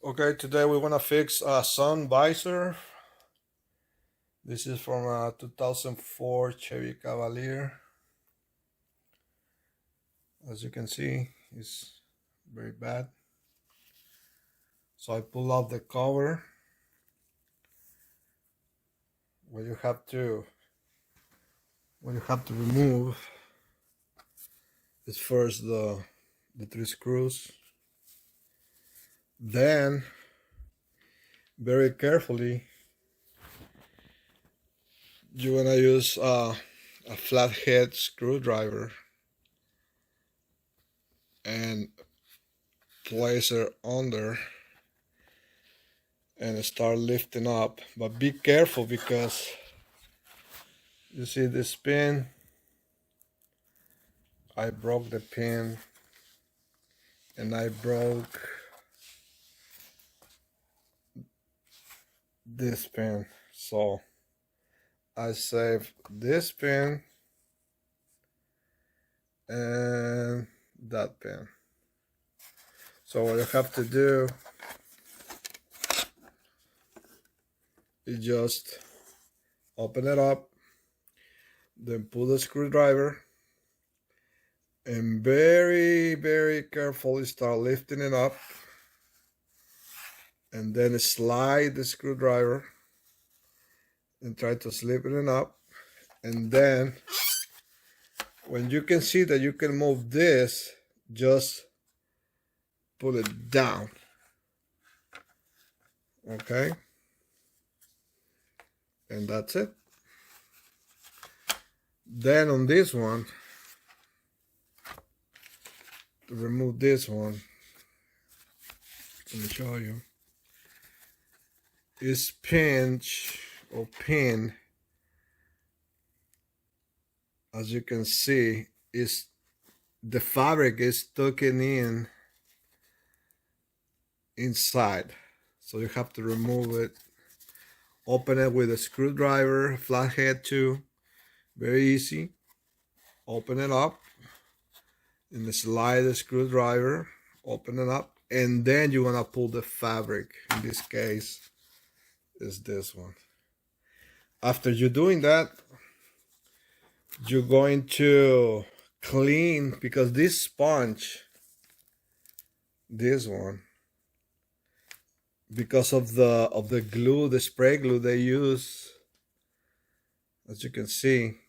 Okay, today we want to fix a Sun Visor. This is from a 2004 Chevy Cavalier. As you can see, it's very bad. So I pull out the cover. What you have to remove is first the three screws. Then, very carefully, you want to use a flathead screwdriver and place it under and start lifting up. But be careful, because you see this pin, I broke the pin, and I broke this pin. So I saved this pin and that pin. So what you have to do is just open it up, then pull the screwdriver, and very carefully start lifting it up, and then slide the screwdriver and try to slip it up. And then when you can see that you can move this, just pull it down. Okay, and that's it. Then on this one, to remove this one, let me show you, is pinch or pin. As you can see, is the fabric is stuck in inside, so you have to remove it. Open it with a screwdriver, flathead too, very easy. Open it up and slide the screwdriver, open it up, and then you want to pull the fabric. In this case is this one. After you're doing that, you're going to clean, because this sponge, this one, because of the glue, the spray glue they use, as you can see,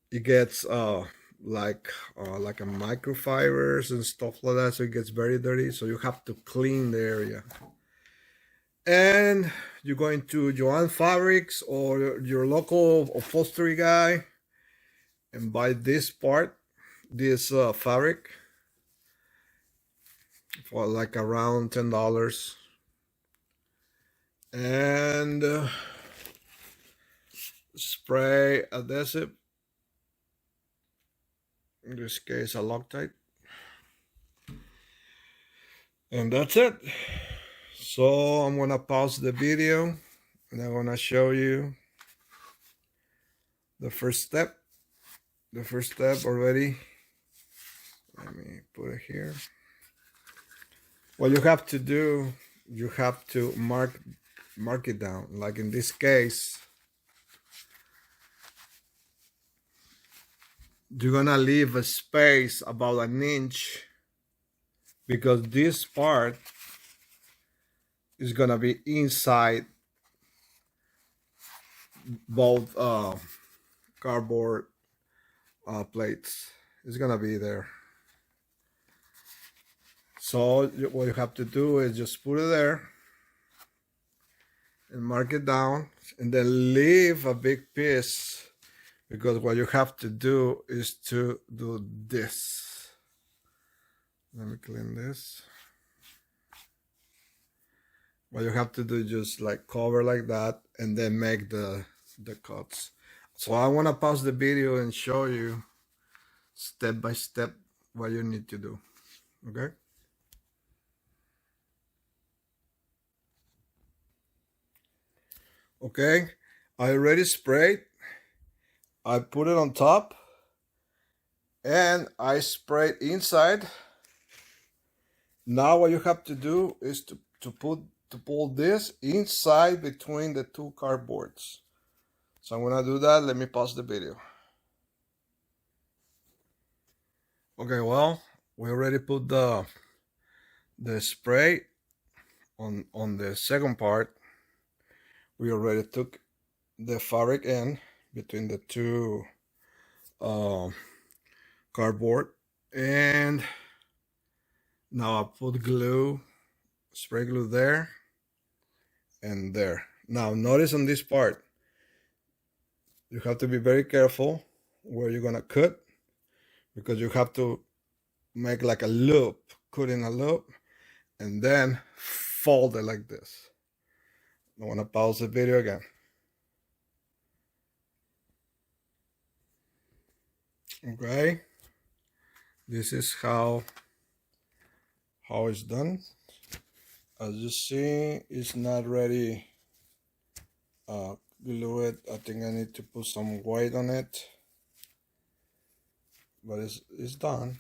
it gets like a microfibers and stuff like that, so it gets very dirty. So you have to clean the area. And you're going to Joann Fabrics or your local upholstery guy and buy this part, this fabric, for like around $10. And spray adhesive, in this case a Loctite, and that's it. So I'm gonna pause the video and I'm gonna show you the first step. The first step already. Let me put it here. What you have to do, you have to mark it down. Like in this case, you're gonna leave a space about an inch, because this part is gonna be inside both cardboard plates. It's gonna be there. So what you have to do is just put it there and mark it down, and then leave a big piece, because what you have to do is to do this. Let me clean this. What you have to do is just like cover like that, and then make the cuts. So I want to pause the video and show you step by step what you need to do. Okay. Okay, I already sprayed. I put it on top and I sprayed inside. Now what you have to do is to pull this inside between the two cardboards. So I'm gonna do that. Let me pause the video. Okay, well, we already put the spray on the second part. We already took the fabric in between the two cardboard, and now I put glue, spray glue there and there. Now notice on this part, you have to be very careful where you're gonna cut, because you have to make like a loop, cut in a loop, and then fold it like this. I want to pause the video again. Okay, this is how it's done. As you see, it's not ready glue it. I think I need to put some weight on it, but it's done.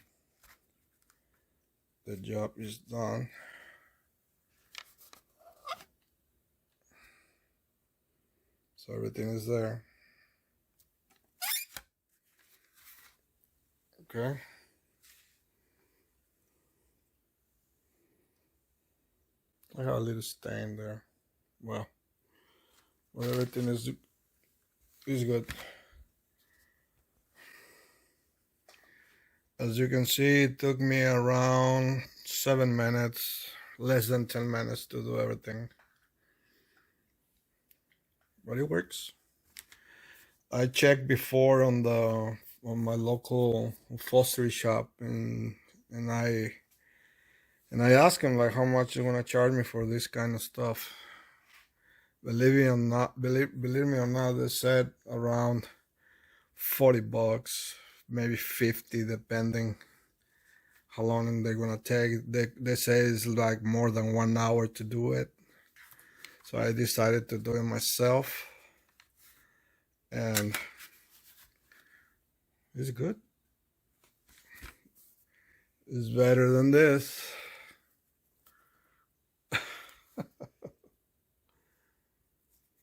The job is done. So everything is there. Okay. I got a little stain there. Well, everything is good. As you can see, it took me around 7 minutes, less than 10 minutes to do everything. But it works. I checked before on my local upholstery shop, and I asked him like how much you gonna charge me for this kind of stuff. Believe me or not, they said around $40, maybe 50, depending how long they're gonna take. They say it's like more than 1 hour to do it. So I decided to do it myself, and it's good. It's better than this.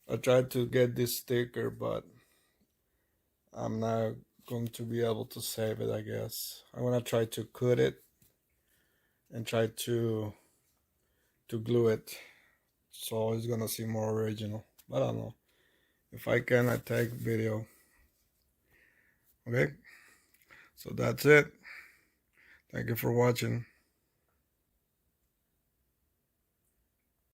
I tried to get this sticker, but I'm not going to be able to save it, I guess. I'm gonna try to cut it and try to glue it, so it's gonna seem more original. But I don't know. If I can, I take video. Okay, so that's it. Thank you for watching.